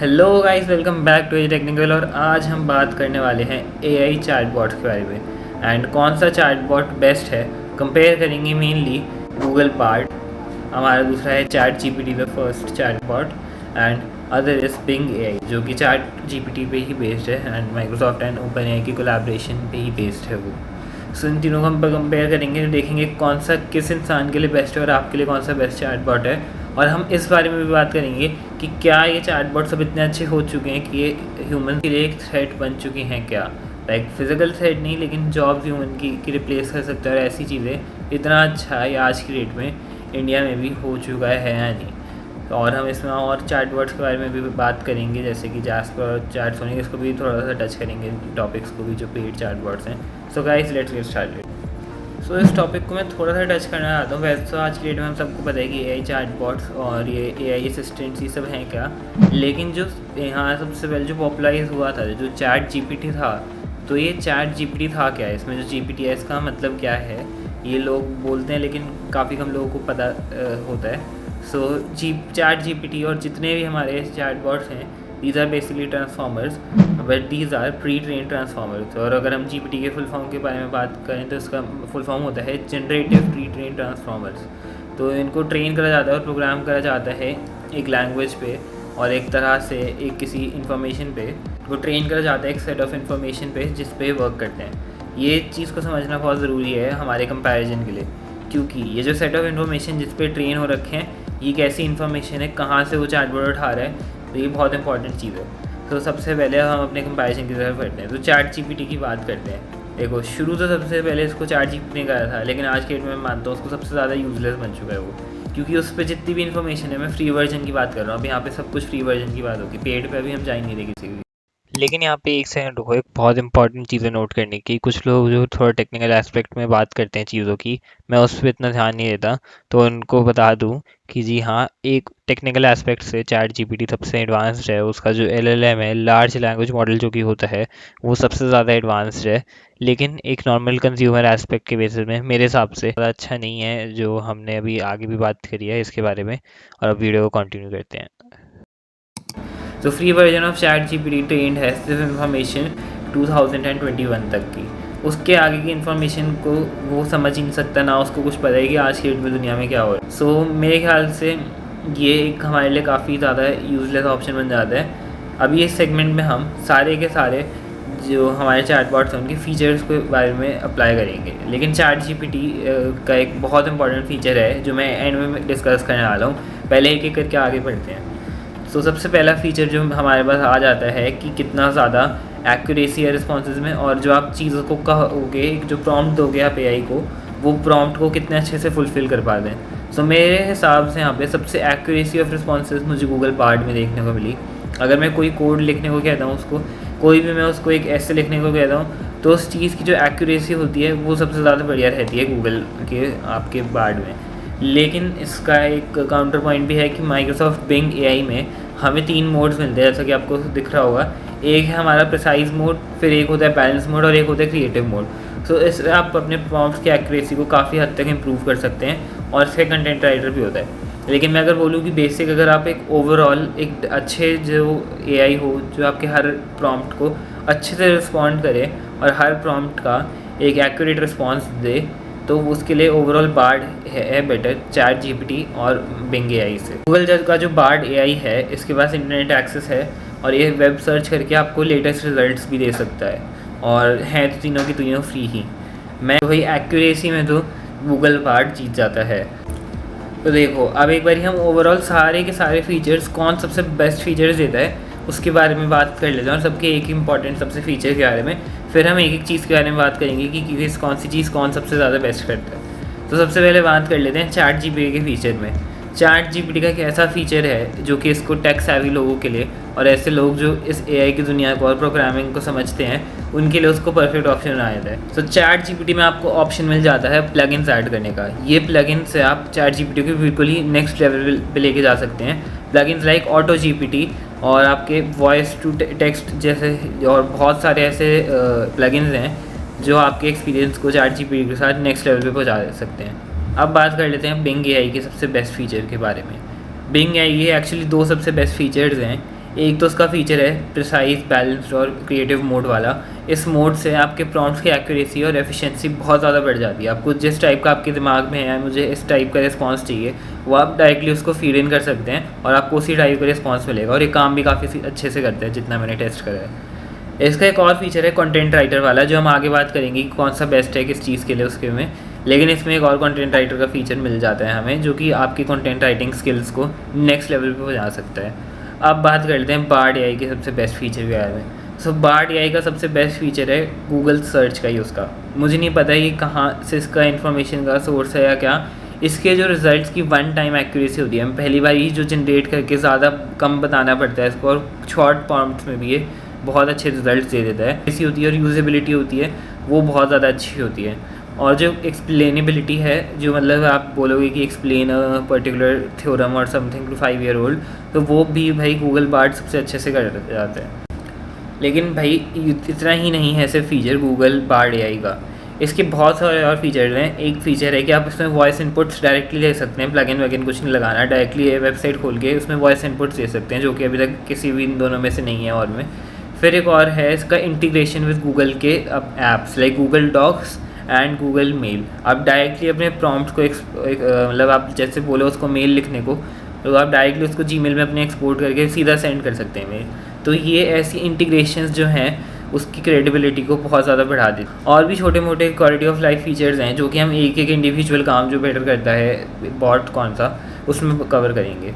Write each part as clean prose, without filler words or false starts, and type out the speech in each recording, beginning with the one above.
Hello guys, welcome back to technical. और आज हम बात करने वाले हैं एआई चैटबॉट्स के बारे में एंड कौन सा चैटबॉट बेस्ट है। कंपेयर करेंगे मेनली गूगल पार्ट, हमारा दूसरा है chat GPT the first chatbot and other is being AI जो कि चैट जीपीटी पे ही बेस्ड है and Microsoft and open AI की कोलैबोरेशन पे ही बेस्ड है वो। सो इन तीनों को हम कंपेयर करेंगे, देखेंगे कौन सा किस इंसान के लिए बेस्ट है और आपके लिए कौन सा बेस्ट चैटबॉट है। और हम इस बारे में भी बात करेंगे कि क्या ये चैटबॉट सब इतने अच्छे हो चुके हैं कि ये ह्यूमन के लिए एक थ्रेट बन चुकी हैं क्या। लाइक फिजिकल थ्रेट नहीं, लेकिन जॉब्स ह्यूमन की रिप्लेस कर सकते हैं और ऐसी चीज़ें इतना अच्छा ये आज की डेट में इंडिया में भी हो चुका है या नहीं। और हम इसमें और चैटबॉट्स के बारे में भी बात करेंगे, जैसे कि जैस्पर और चैटसोनिक, इसको भी थोड़ा सा टच करेंगे टॉपिक्स को भी जो पेड चैटबॉट्स हैं। So guys let's get started. So इस टॉपिक को मैं थोड़ा सा टच करना चाहता हूँ। वैसे तो आज की डेट में हम सबको पता है कि एआई चैटबॉट्स और ये एआई असिस्टेंट्स ये सब हैं क्या, लेकिन जो यहाँ सबसे पहले जो पॉपुलराइज हुआ था जो चैट जीपीटी था, तो ये चैट जीपीटी था क्या। इसमें जो जीपीटी है इसका मतलब क्या है ये लोग बोलते हैं, लेकिन काफ़ी कम लोगों को पता होता है। सो चैट जीपीटी और जितने भी हमारे चैटबॉट्स हैं, these are basically transformers, but these are pre train transformers. और अगर हम जीपीटी के फुल फॉर्म के बारे में बात करें तो इसका फुल फॉर्म होता है जनरेटिव प्री ट्रेन ट्रांसफॉर्मर्स। तो इनको ट्रेन करा जाता है और प्रोग्राम करा जाता है एक लैंग्वेज पे और एक तरह से एक किसी इन्फॉर्मेशन पे वो ट्रेन करा जाता है एक सेट ऑफ इन्फॉर्मेशन पे जिस पे वर्क करते हैं। ये चीज़ को समझना बहुत ज़रूरी है हमारे कंपैरिजन के लिए, क्योंकि ये जो सेट ऑफ इन्फॉर्मेशन जिस पे ट्रेन हो रखे हैं ये कैसी इन्फॉर्मेशन है, कहाँ से वो चैटबॉट उठा रहा है, तो ये बहुत इंपॉर्टेंट चीज़ है। तो सबसे पहले हम अपने कंपैरिजन की तरफ करते हैं, तो चैट जीपीटी की बात करते हैं। देखो शुरू तो सबसे पहले इसको चैट जीपीटी ने करा था, लेकिन आज के डेट में मैं मानता हूँ उसको सबसे ज़्यादा यूजलेस बन चुका है वो, क्योंकि उस पर जितनी भी इन्फॉर्मेशन है, मैं फ्री वर्जन की बात कर रहा हूँ। अब यहाँ पे सब कुछ फ्री वर्जन की बात होगी, पेड पे अभी हम जा ही नहीं रहे किसी भी। लेकिन यहाँ पे एक सेकंड रुको, एक बहुत इंपॉर्टेंट चीज़ें नोट करने की। कुछ लोग जो थोड़ा टेक्निकल एस्पेक्ट में बात करते हैं चीज़ों की, मैं उस पर इतना ध्यान नहीं देता, तो उनको बता दूं कि जी हाँ, एक टेक्निकल एस्पेक्ट से चैट जीपीटी सबसे एडवांस्ड है। उसका जो एलएलएम है, लार्ज लैंग्वेज मॉडल जो कि होता है, वो सबसे ज़्यादा एडवांस्ड है। लेकिन एक नॉर्मल कंज्यूमर एस्पेक्ट के बेसिस में मेरे हिसाब से ज़्यादा अच्छा नहीं है, जो हमने अभी आगे भी बात करी है इसके बारे में। और अब वीडियो को कंटिन्यू करते हैं। तो free version of chat GPT trend है सिर्फ इन्फॉर्मेशन 2021 तक की। उसके आगे की इन्फॉर्मेशन को वो समझ ही नहीं सकता, ना उसको कुछ पता है कि आज की डेट में दुनिया में क्या हो रहा है। सो मेरे ख्याल से ये एक हमारे लिए काफ़ी ज़्यादा यूजलेस ऑप्शन बन जाता है। अभी इस सेगमेंट में हम सारे के सारे जो हमारे चैटबॉट्स हैं उनके फीचर्स के बारे में अप्लाई करेंगे, लेकिन चैट जीपीटी का एक बहुत इंपॉर्टेंट फीचर है जो मैं एंड में डिस्कस करने वाला हूँ। पहले एक एक करके आगे बढ़ते हैं। तो सबसे पहला फ़ीचर जो हमारे पास आ जाता है कि कितना ज़्यादा एक्यूरेसी है रिस्पॉन्सेज में, और जो आप चीज़ों को कहोगे, जो प्रॉम्प्ट दोगे आप एआई को, वो प्रॉम्प्ट को कितने अच्छे से फुलफ़िल कर पाते हैं। सो मेरे हिसाब से यहाँ पे सबसे एक्यूरेसी ऑफ रिस्पॉन्सेज मुझे गूगल पार्ट में देखने को मिली। अगर मैं कोई कोड लिखने को कहता हूँ उसको, कोई भी मैं उसको एक ऐसे लिखने को कहता हूँ, तो उस चीज़ की जो एक्यूरेसी होती है वो सबसे ज़्यादा बढ़िया रहती है गूगल के आपके पार्ट में। लेकिन इसका एक काउंटर पॉइंट भी है कि माइक्रोसॉफ्ट बिंग एआई में हमें 3 मोड्स मिलते हैं, जैसा कि आपको दिख रहा होगा। एक है हमारा प्रिसाइज मोड, फिर एक होता है बैलेंस मोड और एक होता है क्रिएटिव मोड। सो इससे आप अपने प्रॉम्प्ट्स की एक्यूरेसी को काफ़ी हद तक इम्प्रूव कर सकते हैं, और इसका कंटेंट राइटर भी होता है। लेकिन मैं अगर बोलूँ कि बेसिक, अगर आप एक ओवरऑल एक अच्छे जो एआई हो जो आपके हर प्रॉम्प्ट को अच्छे से रिस्पॉन्ड करे और हर प्रॉम्प्ट का एक एक्यूरेट रिस्पॉन्स दे, तो उसके लिए ओवरऑल बार्ड है बेटर चैट जीपीटी और बिंग एआई से। गूगल का जो बार्ड एआई है इसके पास इंटरनेट एक्सेस है और ये वेब सर्च करके आपको लेटेस्ट रिजल्ट्स भी दे सकता है, और हैं तो तीनों की तीनों फ्री ही। मैं वही एक्यूरेसी में तो गूगल बार्ड जीत जाता है। तो देखो अब एक बार हम ओवरऑल सारे के सारे फीचर्स, कौन सबसे बेस्ट फीचर्स देता है उसके बारे में बात कर लेते हैं, और सबके एक इंपॉर्टेंट सबसे फीचर के बारे में। फिर हम एक एक चीज़ के बारे में बात करेंगे कि किस कौन सी चीज़ कौन सबसे ज़्यादा बेस्ट करता है। तो सबसे पहले बात कर लेते हैं चैट जीपीटी के फीचर में। चैट जीपीटी का एक ऐसा फीचर है जो कि इसको टेक सैवी लोगों के लिए, और ऐसे लोग जो इस एआई की दुनिया को और प्रोग्रामिंग को समझते हैं, उनके लिए उसको परफेक्ट ऑप्शन बनाया जाता है। तो चैट जीपीटी में आपको ऑप्शन मिल जाता है प्लगइन्स ऐड करने का। ये प्लगइन से आप चैट जीपीटी को बिल्कुल ही नेक्स्ट लेवल पे लेके जा सकते हैं। प्लगइन्स लाइक ऑटो जीपीटी और आपके वॉइस टू टेक्स्ट जैसे, और बहुत सारे ऐसे प्लगइन्स हैं जो आपके एक्सपीरियंस को चैट जीपीटी के साथ नेक्स्ट लेवल पे पहुंचा सकते हैं। अब बात कर लेते हैं बिंग एआई के सबसे बेस्ट फीचर के बारे में। बिंग एआई ये एक्चुअली 2 सबसे बेस्ट फीचर्स हैं। एक तो उसका फीचर है प्रिसाइज, बैलेंस्ड और क्रिएटिव मोड वाला। इस मोड से आपके प्रॉम्प्ट्स की एक्यूरेसी और एफिशिएंसी बहुत ज़्यादा बढ़ जाती है। आपको जिस टाइप का आपके दिमाग में है मुझे इस टाइप का रिस्पांस चाहिए, वो आप डायरेक्टली उसको फीड इन कर सकते हैं और आपको उसी टाइप का रिस्पांस मिलेगा, और ये काम भी काफ़ी अच्छे से करते हैं जितना मैंने टेस्ट करा है। इसका एक और फीचर है कंटेंट राइटर वाला, जो हम आगे बात करेंगे कि कौन सा बेस्ट है किस चीज़ के लिए उसके में। लेकिन इसमें एक और कंटेंट राइटर का फीचर मिल जाता है हमें, जो कि आपकी कंटेंट राइटिंग स्किल्स को नेक्स्ट लेवल पे पहुंचा सकता है। अब बात करते हैं बार्ड एआई के सबसे बेस्ट फीचर के बारे में। सो बार्ड एआई का सबसे बेस्ट फीचर है गूगल सर्च का ही उसका। मुझे नहीं पता कि कहाँ से इसका इन्फॉर्मेशन का सोर्स है या क्या। इसके जो रिजल्ट्स की वन टाइम एक्यूरेसी होती है, हम पहली बार ही जो जनरेट करके ज़्यादा कम बताना पड़ता है इसको, और शॉर्ट प्रॉम्प्ट्स में भी ये बहुत अच्छे रिजल्ट्स दे देता है। इसी होती है और यूजेबिलिटी होती है वो बहुत ज़्यादा अच्छी होती है। और जो एक्सप्लेनेबिलिटी है, जो मतलब आप बोलोगे कि एक्सप्लेन अ पर्टिकुलर थ्योरम और समथिंग टू 5 ईयर ओल्ड, तो वो भी भाई गूगल बार्ड सबसे अच्छे से कर जाता है। लेकिन भाई इतना ही नहीं है सिर्फ फीचर गूगल बार्ड एआई का, इसके बहुत सारे और फीचर हैं। एक फ़ीचर है कि आप इसमें वॉइस इनपुट्स डायरेक्टली ले सकते हैं, प्लगइन वगैन कुछ नहीं लगाना, डायरेक्टली ये वेबसाइट खोल के उसमें वॉइस इनपुट्स दे सकते हैं, जो कि अभी तक किसी भी इन दोनों में से नहीं है और में। फिर एक और है इसका इंटीग्रेशन विद गूगल के अब apps like Google Docs and Google Mail. आप डायरेक्टली अपने प्रॉम्प्ट को मतलब आप जैसे बोलो उसको मेल लिखने को, तो आप डायरेक्टली उसको जीमेल में अपने एक्सपोर्ट करके सीधा सेंड कर सकते हैं मेल। तो ये ऐसी इंटीग्रेशंस जो हैं उसकी क्रेडिबिलिटी को बहुत ज़्यादा बढ़ा दी। और भी छोटे मोटे क्वालिटी ऑफ लाइफ फीचर्स हैं जो कि हम एक एक इंडिविजुअल काम जो बेटर करता है बॉट कौन सा, उसमें कवर करेंगे।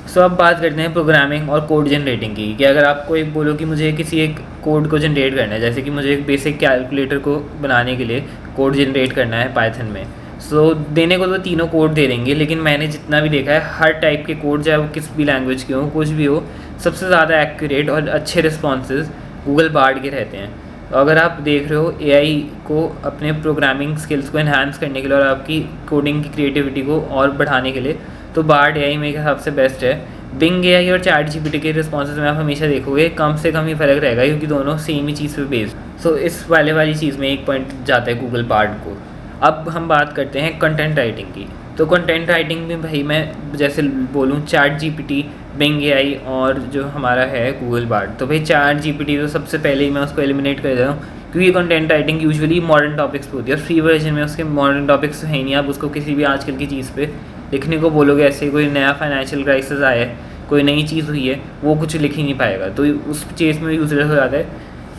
सो अब बात करते हैं प्रोग्रामिंग और कोड जनरेटिंग की। कि अगर आपको एक बोलो कि मुझे किसी एक कोड को जनरेट करना है, जैसे कि मुझे एक बेसिक कैलकुलेटर को बनाने के लिए कोड जनरेट करना है पाइथन में, सो देने को तो तीनों कोड दे देंगे, लेकिन मैंने जितना भी देखा है हर टाइप के कोड, चाहे वो किस भी लैंग्वेज के हो, कुछ भी हो, सबसे ज़्यादा एक्यूरेट और अच्छे रिस्पॉन्सेज गूगल बार्ड के रहते हैं। तो अगर आप देख रहे हो एआई को अपने प्रोग्रामिंग स्किल्स को एनहांस करने के लिए और आपकी कोडिंग की क्रिएटिविटी को और बढ़ाने के लिए, तो बार्ड एआई मेरे हिसाब से बेस्ट है। बिंग एआई और चैट जीपीटी के रिस्पॉन्सेज में आप हमेशा देखोगे कम से कम ही फ़र्क रहेगा, क्योंकि दोनों सेम ही चीज़ पे बेस्ड। सो इस वाली चीज़ में एक पॉइंट जाता है गूगल बार्ड को। अब हम बात करते हैं कंटेंट राइटिंग की। तो कंटेंट राइटिंग में भाई मैं जैसे बोलूँ चैट जीपीटी, बिंग एआई और जो हमारा है गूगल बार्ड, तो भाई चैट जीपीटी तो सबसे पहले ही मैं उसको एलिमिनेट कर देता हूँ, क्योंकि content writing usually modern topics पे होती है और फ्री वर्जन में उसके मॉडर्न टॉपिक्स है ही नहीं। आप उसको किसी भी आजकल की चीज़ पे लिखने को बोलोगे, ऐसे कोई नया फाइनेंशियल क्राइसिस आया है, कोई नई चीज़ हुई है, वो कुछ लिख ही नहीं पाएगा, तो उस चीज़ में यूजलेस हो जाता है।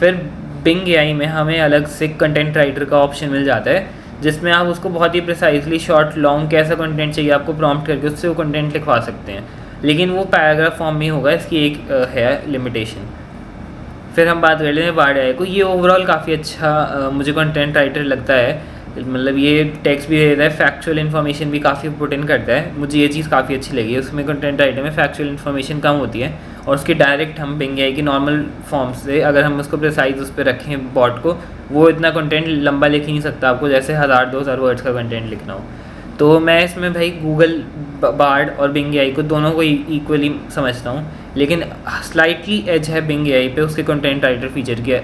फिर बिंग एआई में हमें अलग से कंटेंट राइटर का ऑप्शन मिल जाता है, जिसमें आप उसको बहुत ही प्रिसाइजली शॉर्ट लॉन्ग कैसा कंटेंट चाहिए आपको प्रॉम्प्ट करके उससे वो कंटेंट लिखवा सकते हैं, लेकिन वो पैराग्राफ फॉर्म में होगा, इसकी एक है लिमिटेशन। फिर हम बात कर लेते हैं बार्ड एआई को। ये ओवरऑल काफ़ी अच्छा मुझे कंटेंट राइटर लगता है, मतलब ये टेक्स्ट भी देता है, फैक्चुअल इन्फॉर्मेशन भी काफ़ी पुट इन करता है, मुझे ये चीज़ काफ़ी अच्छी लगी है। उसमें कंटेंट राइटर में फैक्चुअल इन्फॉर्मेशन कम होती है और उसके डायरेक्ट हम बिंग एआई की नॉर्मल फॉर्म से अगर हम उसको प्रिसाइज उस पर रखें बॉट को, वो इतना कंटेंट लंबा लिख ही नहीं सकता आपको, जैसे 1000-2000 वर्ड्स का कंटेंट लिखना हो। तो मैं इसमें भाई गूगल बार्ड और बिंग एआई को दोनों को इक्वली समझता हूँ, लेकिन स्लाइटली एज है बिंग एआई पे उसके कंटेंट राइटर फीचर की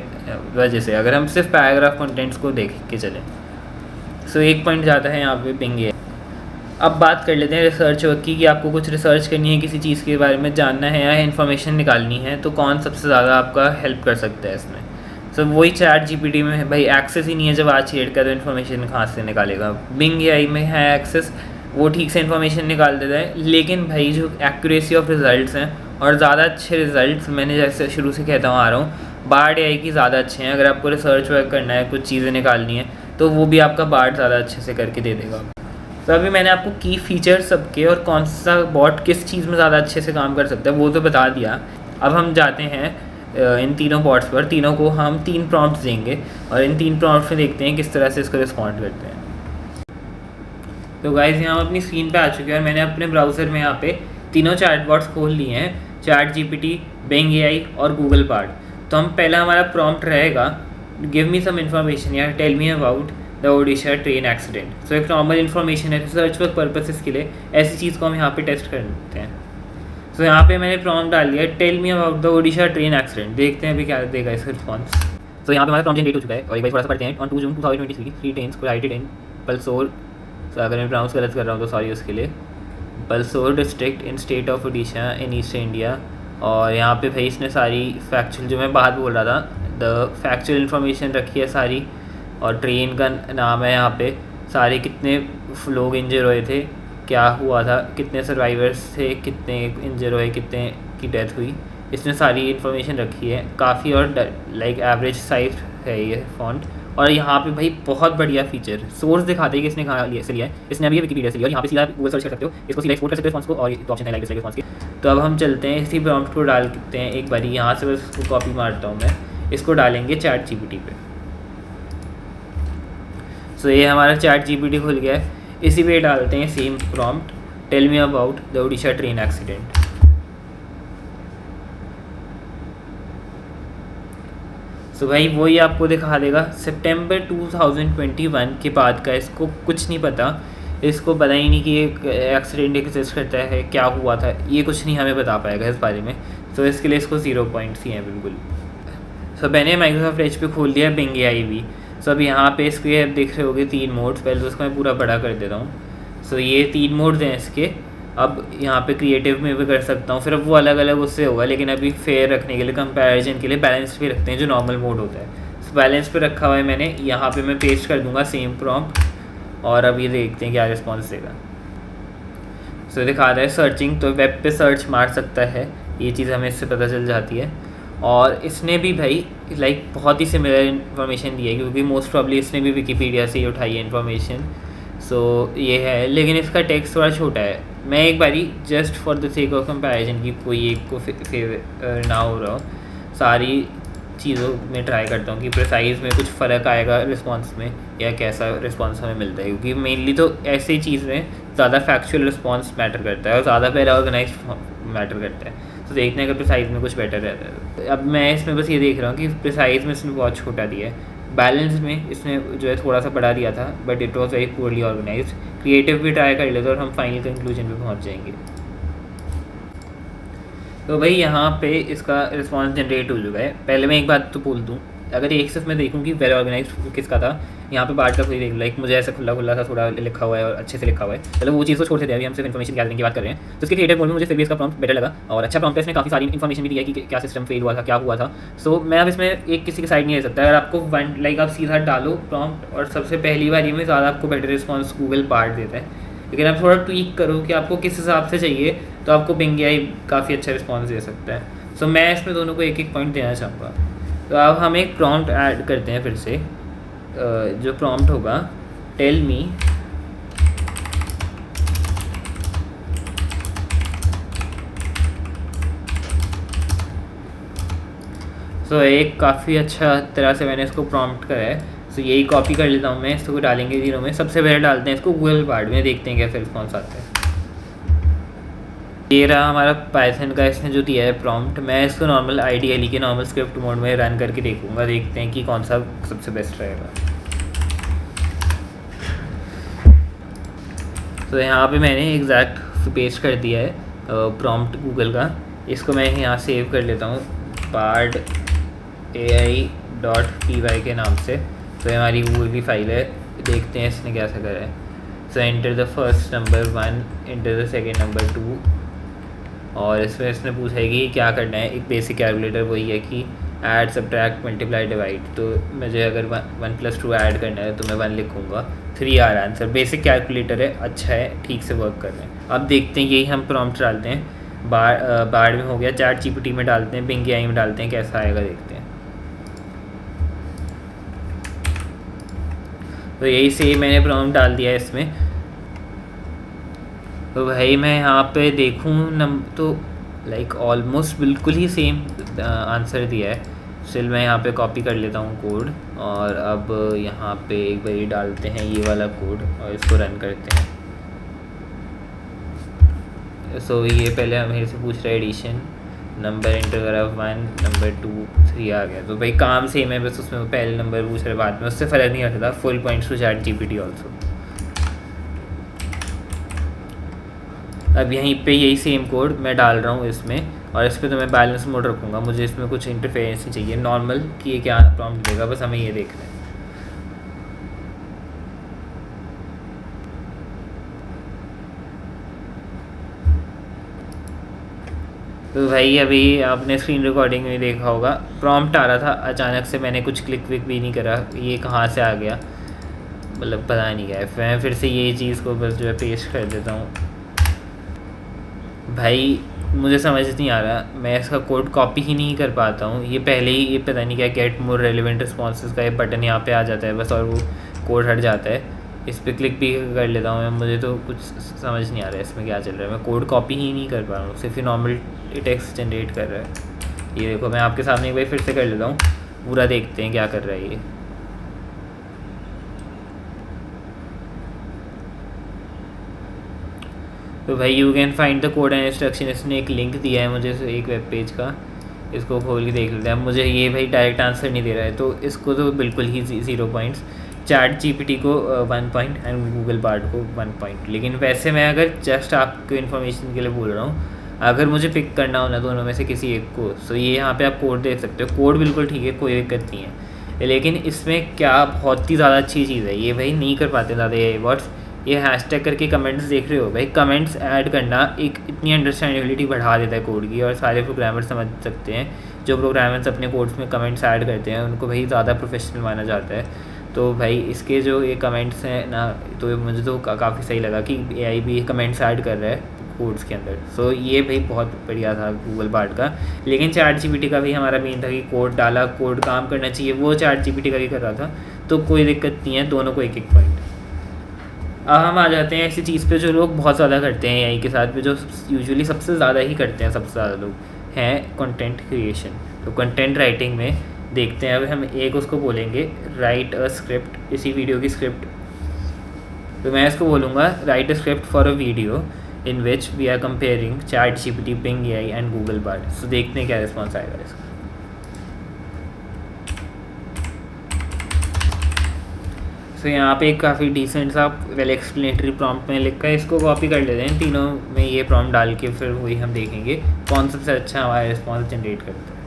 वजह से, अगर हम सिर्फ पैराग्राफ कंटेंट्स को देख के चलें। सो एक पॉइंट जाता है यहाँ पे बिंग एआई। अब बात कर लेते हैं रिसर्च वर्क की, कि आपको कुछ रिसर्च करनी है, किसी चीज़ के बारे में जानना है या इन्फॉर्मेशन निकालनी है, तो कौन सबसे ज़्यादा आपका हेल्प कर सकता है इसमें। सो वही चैट जीपीटी में है भाई, एक्सेस ही नहीं है, जब आज छेड़ कर तो इन्फॉर्मेशन कहाँ से निकालेगा। बिंग एआई में है एक्सेस, वो ठीक से इन्फॉर्मेशन निकाल देता है, लेकिन भाई जो एक्यूरेसी ऑफ रिजल्ट्स हैं और ज़्यादा अच्छे रिजल्ट्स, मैंने जैसे शुरू से कहता हूँ आ रहा हूँ, बार्ड एआई की ज़्यादा अच्छे हैं। अगर आपको रिसर्च वर्क करना है, कुछ चीज़ें निकालनी है, तो वो भी आपका बार्ड ज़्यादा अच्छे से करके दे देगा। तो अभी मैंने आपको की फीचर्स सबके और कौन सा बॉट किस चीज़ में ज़्यादा अच्छे से काम कर सकता है वो तो बता दिया। अब हम जाते हैं इन तीनों बॉट्स पर। तीनों को हम 3 प्रॉम्प्ट्स देंगे और इन 3 प्रॉम्प्ट्स में देखते हैं किस तरह से इसको रिस्पॉन्ड करते हैं। तो गाइस यहाँ हम अपनी स्क्रीन पे आ चुके हैं और मैंने अपने ब्राउज़र में यहाँ पे तीनों चैट बॉट्स खोल लिए हैं, चैट जीपीटी, बिंग एआई और गूगल बार्ड। तो हम पहला हमारा प्रॉम्प्ट रहेगा गिव मी सम इन्फॉर्मेशन या tell me about the Odisha train accident. So एक नॉर्मल इन्फॉर्मेशन है, रिसर्च वर्क पर्पसेस के लिए ऐसी चीज़ को हम यहाँ पे टेस्ट करते हैं। सो यहाँ पे मैंने प्रॉम्प्ट डाल दिया tell me about the Odisha train accident, देखते हैं अभी क्या देगा इसका रिस्पॉन्स। तो यहाँ पे हमारा प्रॉम्प्ट जनरेट हो चुका है और एक बार थोड़ा सा पढ़ते हैं। ऑन 2 जून 2023 3 ट्रेन्स कोलाइडेड इन पल्सोर, अगर मैं प्रोनाउंस गलत कर रहा हूँ तो सॉरी उसके लिए, Balasore district in state of Odisha in east India और यहाँ पे भाई इसने सारी फैक्चुअल, जो मैं बात बोल रहा था, द फैक्चुअल इन्फॉर्मेशन रखी है सारी। और ट्रेन का नाम है यहाँ पे, सारे कितने लोग इंजर हुए थे, क्या हुआ था, कितने सर्वाइवर्स थे, कितने इंजर हुए, कितने की डेथ हुई, इसने सारी इन्फॉर्मेशन रखी है काफ़ी। और लाइक एवरेज साइज है ये फॉन्ट। और यहाँ पे भाई बहुत बढ़िया फीचर, सोर्स दिखाते हैं कि इसने कहाँ से लिया है। इसने अभी विकिपीडिया से लिया, और यहाँ पे सीधा गूगल सर्च कर सकते हो, इसको सीधा एक्सपोर्ट कर सकते हो फॉन्ट्स को, और ये ऑप्शन है लाइक डिसलाइक फॉन्ट्स की। तो अब हम चलते हैं, इसी प्रॉम्प्ट को डालते हैं एक बारी यहाँ से, बस इसको कॉपी मारता हूँ मैं, इसको डालेंगे चैट जीपीटी पे। सो ये हमारा चैट जीपीटी खुल गया है। इसी पे डालते हैं same prompt, tell me about the Odisha train accident. तो भाई वही आपको दिखा देगा सितंबर 2021 के बाद का, इसको कुछ नहीं पता, इसको पता ही नहीं कि एक एक्सीडेंट एग्जिस्ट करता है, क्या हुआ था, ये कुछ नहीं हमें बता पाएगा इस बारे में। तो इसके लिए इसको 0 पॉइंट्स ही हैं बिल्कुल। सो मैंने माइक्रोसॉफ्ट एज पे खोल दिया बिंग एआई भी। सो अब यहाँ पे इसके देख रहे होगे 3 मोड्स, पहले तो उसको मैं पूरा बड़ा कर देता हूँ। सो ये 3 मोड्स हैं इसके। अब यहाँ पे क्रिएटिव में भी कर सकता हूँ, फिर अब वो अलग अलग उससे होगा, लेकिन अभी फेयर रखने के लिए, कंपैरिजन के लिए बैलेंस पे रखते हैं जो नॉर्मल मोड होता है। सो बैलेंस पे रखा हुआ है मैंने, यहाँ पे मैं पेस्ट कर दूँगा सेम प्रॉम्प्ट, और अब ये देखते हैं क्या रिस्पॉन्स देगा। सो दिखा रहा है सर्चिंग, तो वेब पे सर्च मार सकता है, ये चीज़ हमें इससे पता चल जाती है। और इसने भी भाई लाइक बहुत ही सिमिलर इन्फॉर्मेशन दी है, क्योंकि मोस्ट प्रॉब्ली इसने भी विकिपीडिया से ही उठाई है इन्फॉर्मेशन। सो ये है, लेकिन इसका टेक्स्ट थोड़ा छोटा है। मैं एक बारी just for the sake of comparison की कोई एक को फेवर ना हो रहा हो, सारी चीज़ों में ट्राई करता हूँ कि प्रिसाइज में कुछ फ़र्क आएगा रिस्पॉन्स में, या कैसा रिस्पॉन्स हमें मिलता है, क्योंकि मेनली तो ऐसी चीज़ में ज़्यादा फैक्चुअल रिस्पॉन्स मैटर करता है और ज़्यादा पहला ऑर्गेनाइज मैटर करता है। तो देखने का प्रिसाइज में कुछ बेटर रहता है। अब मैं इसमें बस ये देख रहा हूँ कि प्रिसाइज में इसने बहुत छोटा दिया है, बैलेंस में इसने जो है थोड़ा सा बढ़ा दिया था, but it was very poorly organize. Creative भी ट्राई कर लेते और हम फाइनल कंक्लूजन पे पहुँच जाएंगे। तो भाई यहाँ पे इसका रिस्पॉन्स जनरेट हो चुका है। पहले मैं एक बात तो बोल दूँ, अगर एक सिर्फ मैं देखूँ कि वेल ऑर्गेनाइज किसका था, यहाँ पे बार्ट का कोई देख, लाइक मुझे ऐसा खुला खुला सा थोड़ा लिखा हुआ है और अच्छे से लिखा हुआ है, मतलब वो चीज़ को छोड़ देते हैं, अभी हम सिर्फ इन्फॉर्मेशन गैदरिंग की बात कर रहे हैं। तो इसके क्रिएटिव मोड में मुझे फिर भी इसका प्रॉम्प्ट बेटर लगा, और अच्छा प्रॉम्प्ट है, इसने काफ़ी सारी इन्फॉर्मेशन भी दिया कि क्या सिस्टम फेल हुआ था, क्या हुआ था। सो मैं अब इसमें एक किसी की साइड नहीं ले सकता। अगर आपको वन लाइक आप सीधा डालो प्रॉम्प्ट, और सबसे पहली बारी में ज़्यादा आपको बेटर रिस्पॉन्स गूगल बार्ट देता है, लेकिन आप थोड़ा ट्वीक करो कि आपको किस हिसाब से चाहिए, तो आपको बिंग एआई काफ़ी अच्छा रिस्पॉन्स दे सकता है। सो मैं इसमें दोनों को एक एक पॉइंट देना चाहूँगा। तो अब हम एक प्रॉम्प्ट ऐड करते हैं फिर से, जो प्रॉम्प्ट होगा टेल मी एक काफ़ी अच्छा तरह से मैंने इसको प्रॉम्प्ट करा है। सो यही कॉपी कर लेता हूँ मैं, इसको डालेंगे 0 में, सबसे पहले डालते हैं इसको गूगल बार्ड में, देखते हैं कैसे रिस्पॉन्स आता है। ये रहा हमारा पाइथन का इसने जो दिया है प्रॉम्प्ट। मैं इसको नॉर्मल आईडीएलई के नॉर्मल स्क्रिप्ट मोड में रन करके देखूंगा, देखते हैं कि कौन सा सबसे बेस्ट रहेगा। तो यहाँ पे मैंने एग्जैक्ट पेस्ट कर दिया है प्रॉम्प्ट गूगल का। इसको मैं यहाँ सेव कर लेता हूँ bard.ai.py के नाम से। तो ये हमारी गूगल की फाइल है, देखते हैं इसने कैसा करा है। सो enter the first number 1, enter the second number 2, और इसमें इसने पूछा है कि क्या करना है। एक बेसिक कैलकुलेटर वही है कि ऐड, सब्ट्रैक्ट, मल्टीप्लाई, डिवाइड। तो मुझे अगर 1 + 2 ऐड करना है तो मैं 1 लिखूँगा, 3 आ रहा आंसर। बेसिक कैलकुलेटर है, अच्छा है, ठीक से वर्क कर रहे हैं। अब देखते हैं, यही हम प्रॉम्प्ट डालते हैं, बार्ड में हो गया, चैट जीपीटी में डालते हैं, बिंग एआई में डालते हैं, कैसा आएगा देखते हैं। तो यही सेम मैंने प्रॉम्प्ट डाल दिया है इसमें। तो भाई मैं यहाँ पे देखूँ तो लाइक ऑलमोस्ट बिल्कुल ही सेम आंसर दिया है। स्टिल मैं यहाँ पे कॉपी कर लेता हूँ कोड, और अब यहाँ पे एक बार डालते हैं ये वाला कोड और इसको रन करते हैं। सो ये पहले मेरे से पूछ रहा है एडिशन, नंबर एंटर करा 1, नंबर 2, 3 आ गया। तो भाई काम सेम है, बस उसमें पहले नंबर पूछ रहे, बाद में उससे फ़र्क नहीं रखता। Full points to ChatGPT also. अब यहीं पे यही सेम कोड मैं डाल रहा हूँ इसमें, और इस पर तो मैं बैलेंस मोड रखूँगा। मुझे इसमें कुछ इंटरफेरेंस नहीं चाहिए, नॉर्मल कि ये क्या प्रॉम्प्ट देगा, बस हमें ये देखना है। तो भाई अभी आपने स्क्रीन रिकॉर्डिंग में देखा होगा, प्रॉम्प्ट आ रहा था, अचानक से मैंने कुछ क्लिक विक भी नहीं करा, ये कहाँ से आ गया मतलब पता नहीं क्या है। मैं फिर से ये चीज़ को बस जो है पेस्ट कर देता हूँ। भाई मुझे समझ नहीं आ रहा, मैं इसका कोड कॉपी ही नहीं कर पाता हूँ। ये पहले ही ये पता नहीं क्या गेट मोर रेलिवेंट रिस्पॉन्सेज का ये बटन यहाँ पे आ जाता है बस, और वो कोड हट जाता है। इस पर क्लिक भी कर लेता हूँ मैं, मुझे तो कुछ समझ नहीं आ रहा है इसमें क्या चल रहा है। मैं कोड कॉपी ही नहीं कर पा रहा हूँ, सिर्फ ही नॉर्मल टेक्स्ट जनरेट कर रहा है। ये देखो मैं आपके सामने एक बार फिर से कर लेता हूँ, पूरा देखते हैं क्या कर रहा है ये। तो भाई you can find the code and instruction, इसने एक लिंक दिया है मुझे एक वेब पेज का, इसको खोल के देख लेते हैं। मुझे ये भाई डायरेक्ट आंसर नहीं दे रहा है, तो इसको तो बिल्कुल ही 0 पॉइंट्स। चैट जीपीटी को 1 पॉइंट एंड गूगल बार्ड को 1 पॉइंट। लेकिन वैसे मैं अगर जस्ट आपको इन्फॉर्मेशन के लिए बोल रहा हूँ, अगर मुझे पिक करना हो ना दोनों में से किसी एक को, तो ये यहाँ पे आप कोड देख सकते हो, कोड बिल्कुल ठीक है, कोई दिक्कत नहीं है। लेकिन इसमें क्या बहुत ही ज़्यादा अच्छी चीज़ है, ये भाई नहीं कर पाते ज़्यादा ये वर्ड्स। ये हैशटैग करके कमेंट्स देख रहे हो भाई, कमेंट्स ऐड करना एक इतनी अंडरस्टैंडेबिलिटी बढ़ा देता है कोड की, और सारे प्रोग्रामर समझ सकते हैं। जो प्रोग्रामर्स अपने कोड्स में कमेंट्स ऐड करते हैं उनको भाई ज़्यादा प्रोफेशनल माना जाता है। तो भाई इसके जो ये कमेंट्स हैं ना, तो मुझे तो काफ़ी सही लगा कि एआई भी कमेंट्स ऐड कर रहा है कोड्स के अंदर। सो ये भाई बहुत बढ़िया था गूगल बार्ड का। लेकिन चैट जीपीटी का भी हमारा मेन था कि कोड डाला, कोड काम करना चाहिए, वो चैट जीपीटी का भी कर रहा था, तो कोई दिक्कत नहीं है, दोनों को 1-1 पॉइंट। अब हम आ जाते हैं ऐसी चीज़ पे जो लोग बहुत ज़्यादा करते हैं एआई के साथ में, जो यूजुअली सबसे ज़्यादा ही करते हैं सबसे ज़्यादा लोग, हैं कंटेंट क्रिएशन। तो कंटेंट राइटिंग में देखते हैं, अब हम एक उसको बोलेंगे राइट अ स्क्रिप्ट, इसी वीडियो की स्क्रिप्ट। तो मैं इसको बोलूँगा write a script for a video in which we are comparing ChatGPT, Bing AI and Google Bard. So देखते हैं क्या रिस्पॉन्स आएगा इसका। तो यहाँ पे एक काफ़ी डिसेंट सा वेल एक्सप्लेनेटरी प्रॉम्प्ट में लिखा है, इसको कॉपी कर लेते हैं, तीनों में ये प्रॉम्प्ट डाल के फिर वही हम देखेंगे कौन सबसे अच्छा हमारा रिस्पॉन्स जनरेट करता है।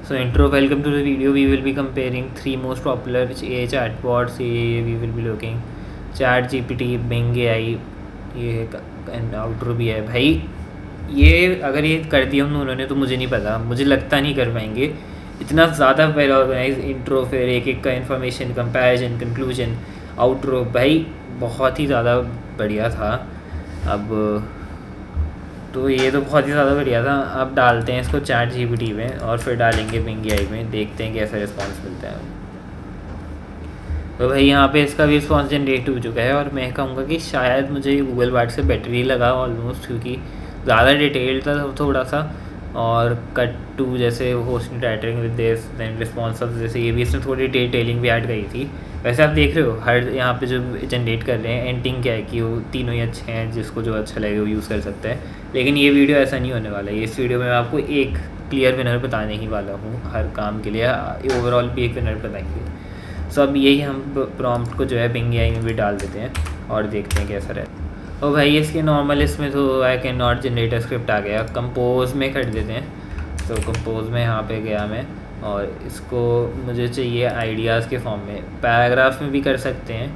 So intro, welcome to the video, we will be comparing 3 most popular a chatbots, ये we will be looking ChatGPT, Bing AI, ये एंड आउटरो भी है। भाई ये अगर ये कर दिया हम उन्होंने तो मुझे नहीं पता, मुझे लगता नहीं कर पाएंगे इतना ज़्यादा वेल ऑर्गेनाइज इंट्रो, फिर एक एक का इन्फॉर्मेशन, कंपैरिजन, कंक्लूजन, आउटरो, भाई बहुत ही ज़्यादा बढ़िया था। अब तो ये तो बहुत ही ज़्यादा बढ़िया था। अब डालते हैं इसको चैट जीपीटी में और फिर डालेंगे बिंग एआई में, देखते हैं कैसा रिस्पॉन्स मिलता है। तो भाई यहाँ पे इसका भी रिस्पॉन्स जनरेट हो चुका है, और मैं कहूँगा कि शायद मुझे गूगल बार्ड से बेटर ही लगा ऑलमोस्ट, क्योंकि ज़्यादा डिटेल था थोड़ा सा, और कट टू जैसे hosting tittering with this then response जैसे ये भी इसने थोड़ी डिटेलिंग भी ऐड करी थी। वैसे आप देख रहे हो हर यहाँ पे जो जनरेट कर रहे हैं एंडिंग क्या है कि वो तीनों ही अच्छे हैं, जिसको जो अच्छा लगे वो यूज़ कर सकता है। लेकिन ये वीडियो ऐसा नहीं होने वाला है, इस वीडियो में मैं आपको एक क्लियर विनर बताने ही वाला हूँ हर काम के लिए, ओवरऑल भी एक विनर बताएंगे। सो अब यही हम प्रॉम्प्ट को जो है बिंग एआई में भी डाल देते हैं और देखते हैं कैसा रहता है। और भाई इसके नॉर्मल इसमें तो I can not generate script आ गया, कंपोज में कर देते हैं। तो कंपोज में यहाँ पे गया मैं, और इसको मुझे चाहिए आइडियाज़ के फॉर्म में, पैराग्राफ में भी कर सकते हैं,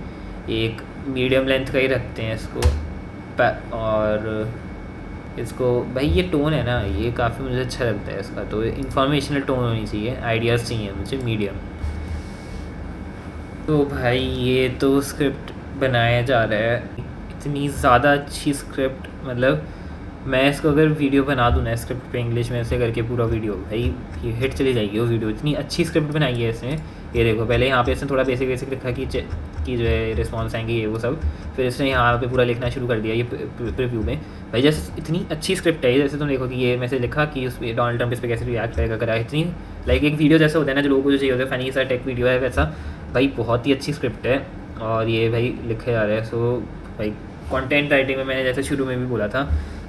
एक मीडियम लेंथ का ही रखते हैं इसको, और इसको भाई ये टोन है ना, ये काफ़ी मुझे अच्छा लगता है इसका, तो इंफॉर्मेशनल टोन होनी चाहिए, आइडियाज़ चाहिए मुझे मीडियम। तो भाई ये तो स्क्रिप्ट बनाया जा रहा है, इतनी ज़्यादा अच्छी स्क्रिप्ट, मतलब मैं इसको अगर वीडियो बना दूँ ना स्क्रिप्ट पे इंग्लिश में ऐसे करके पूरा वीडियो, भाई ये हिट चली जाएगी वो वीडियो, इतनी अच्छी स्क्रिप्ट बनाई है इसने। ये देखो पहले यहाँ पे इसने थोड़ा बेसिक लिखा कि जो है रिस्पॉन्स आएंगे ये वो सब, फिर इसने यहाँ पे पूरा लिखना शुरू कर दिया ये प्रीव्यू में। भाई जैसे इतनी अच्छी स्क्रिप्ट है, जैसे तुम देखो कि ये मैंने लिखा कि उस डोनाल्ड ट्रंप इस पर कैसे रिएक्ट करेगा, इतनी लाइक एक वीडियो जैसा होता है ना जो लोगों को जो चाहिए होता है, फनी सा टेक वीडियो है वैसा। भाई बहुत ही अच्छी स्क्रिप्ट है, और ये भाई लिखे जा रहा है। सो भाई कंटेंट राइटिंग में मैंने जैसे शुरू में भी बोला था,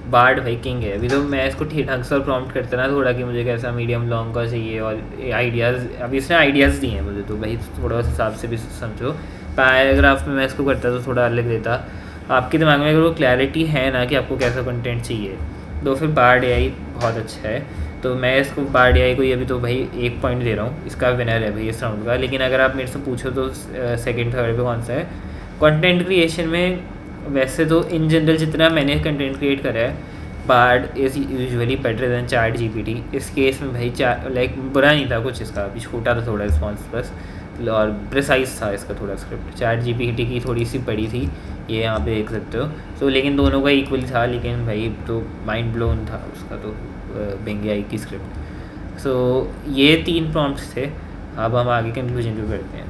बार्ड भाई किंग है। अभी तो मैं इसको ठीक ढंग से और प्रॉम्प्ट करता ना थोड़ा कि मुझे कैसा मीडियम लॉन्ग का चाहिए, और आइडियाज़ अभी इसने आइडियाज़ दिए हैं मुझे, तो भाई थोड़ा उस हिसाब से भी समझो। पैराग्राफ में मैं इसको करता तो थोड़ा अलग देता, आपके दिमाग में अगर वो क्लैरिटी है ना कि आपको कैसा कंटेंट चाहिए, तो फिर बार्ड एआई बहुत अच्छा है। तो मैं इसको बार्ड एआई को अभी तो भाई 1 पॉइंट दे रहा हूँ, इसका विनर है भाई इस राउंड का। लेकिन अगर आप मेरे से पूछो तो सेकंड थर्ड पे कौन सा है कंटेंट क्रिएशन में, वैसे तो इन जनरल जितना मैंने कंटेंट क्रिएट करा है Bard is usually better than ChatGPT. इस केस में भाई लाइक बुरा नहीं था कुछ, इसका अभी छोटा था थोड़ा रिस्पॉन्स बस, और प्रिसाइज था इसका थोड़ा स्क्रिप्ट। चैट जीपीटी की थोड़ी सी बड़ी थी, ये यहाँ पे देख सकते हो। सो लेकिन दोनों का इक्वल था, लेकिन भाई तो माइंड ब्लोन था उसका तो बिंग एआई की स्क्रिप्ट। सो ये 3 प्रॉम्प्ट्स थे। अब हम आगे कंक्लूजन पे बढ़ते हैं।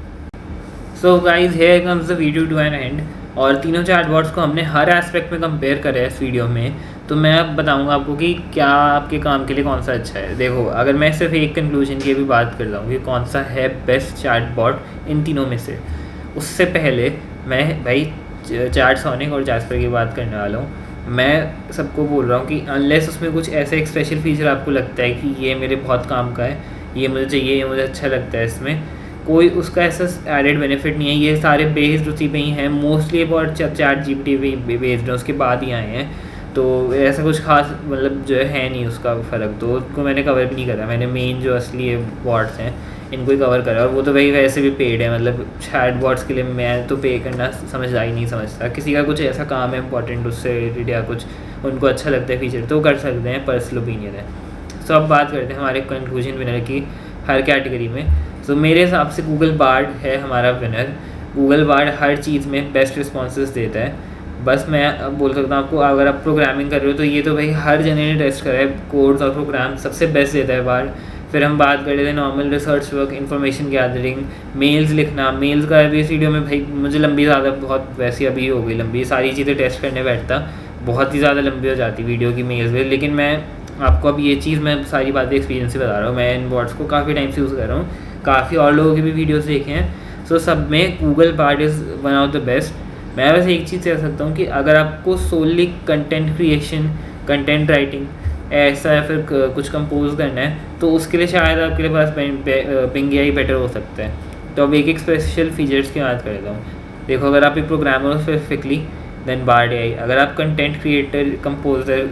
So guys here comes the video to an end. और तीनों चैटबॉट्स को हमने हर एस्पेक्ट में कंपेयर करा है इस वीडियो में। तो मैं अब बताऊंगा आपको कि क्या आपके काम के लिए कौन सा अच्छा है। देखो, अगर मैं सिर्फ एक कंक्लूजन की भी बात कर रहा हूँ कि कौन सा है बेस्ट चैटबॉट इन तीनों में से, उससे पहले मैं भाई चैटसोनिक और जैस्पर की बात करने वाला हूँ। मैं सबको बोल रहा हूँ कि अनलेस उसमें कुछ ऐसे एक स्पेशल फीचर आपको लगता है कि ये मेरे बहुत काम का है, ये मुझे चाहिए, ये मुझे अच्छा लगता है, इसमें कोई उसका ऐसा एडेड बेनिफिट नहीं है। ये सारे बेस्ड उसी पे ही हैं, मोस्टली बहुत चैट जीपीटी पे बेस्ड है, उसके बाद ही आए हैं। तो ऐसा कुछ खास मतलब जो है नहीं उसका फ़र्क, तो उसको मैंने कवर भी नहीं करा। मैंने मेन जो असली बॉट्स हैं इनको ही कवर करा, और वो तो भाई वैसे भी पेड है। मतलब चैट बॉट्स के लिए मैं तो पे करना समझदा ही नहीं समझता। किसी का कुछ ऐसा काम है इंपॉर्टेंट उससे रिलेटेड या कुछ उनको अच्छा लगता है फीचर तो कर सकते हैं, पर्सनल ओपिनियन है। सो अब बात करते हैं हमारे कंक्लूजन विनर की हर कैटेगरी में। सो मेरे हिसाब से गूगल बार्ड है हमारा विनर। गूगल बार्ड हर चीज़ में बेस्ट रिस्पॉन्सेज देता है। बस मैं अब बोल सकता हूँ आपको, अगर आप प्रोग्रामिंग कर रहे हो तो ये तो भाई हर जने ने टेस्ट करा है, कोड्स और प्रोग्राम सबसे बेस्ट देता है बार्ड। फिर हम बात कर लेते हैं normal research work, information gathering, mails लिखना। मेल्स का अभी इस वीडियो में भाई मुझे लंबी ज़्यादा बहुत वैसी अभी हो गई लंबी, सारी चीज़ें टेस्ट करने बैठता बहुत ही ज़्यादा लंबी हो जाती वीडियो की मेल्स में। लेकिन मैं आपको अब ये चीज़ मैं सारी बातें एक्सपीरियंस से बता रहा हूँ। मैं इन बॉट्स को काफ़ी टाइम से यूज़ कर रहा हूँ, काफ़ी और लोगों के भी वीडियोस देखे हैं। सो सब में Google Bard is one of the best. मैं वैसे एक चीज़ कह सकता हूँ कि अगर आपको सोली कंटेंट क्रिएशन, कंटेंट राइटिंग ऐसा या फिर कुछ कंपोज करना है तो उसके लिए शायद आपके पास बिंग एआई बेटर हो सकता है। तो अब एक एक स्पेशल फीचर्स की बात कर लेता हूँ। देखो, अगर आप एक प्रोग्रामर हो स्पेसिफिकली देन बार्ड एआई। अगर आप content creator, composer,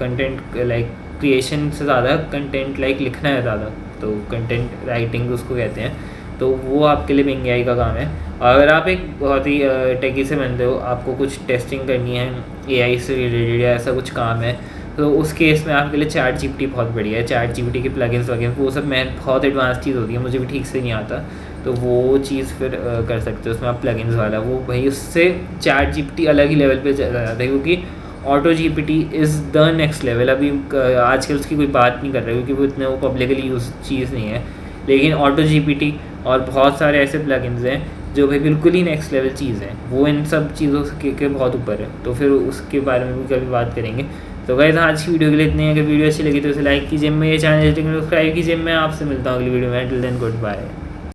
content like creation से ज़्यादा कंटेंट लाइक लिखना है ज़्यादा, तो कंटेंट राइटिंग उसको कहते हैं, तो वो आपके लिए बिंग एआई का काम है। और अगर आप एक बहुत ही टेकी से बनते हो, आपको कुछ टेस्टिंग करनी है एआई से रिलेटेड या ऐसा कुछ काम है, तो उस केस में आपके लिए चैट जीपीटी बहुत बढ़िया है। चैट जीपीटी के प्लगइन्स वगैरह वो सब मैं बहुत एडवांस चीज़ होती है, मुझे भी ठीक से नहीं आता, तो वो चीज़ फिर कर सकते हो उसमें आप प्लगइन्स वाला। वो भाई उससे चैट जीपीटी अलग ही लेवल पे चला जाता है, क्योंकि auto GPT is the next level. अभी आजकल उसकी कोई बात नहीं कर रहे क्योंकि वो इतने वो पब्लिकली यूज चीज़ नहीं है, लेकिन ऑटो जीपीटी और बहुत सारे ऐसे प्लगइन्स हैं जो भाई बिल्कुल ही नेक्स्ट लेवल चीज़ है, वो इन सब चीज़ों के बहुत ऊपर है। तो फिर उसके बारे में भी कभी बात करेंगे। तो गाइस आज की वीडियो के लिए इतने। अगर वीडियो अच्छी लगी तो उसे लाइक कीजिए, मेरे चैनल सब्सक्राइब कीजिए। मैं आपसे मिलता हूँ अगली वीडियो में। Till then good bye.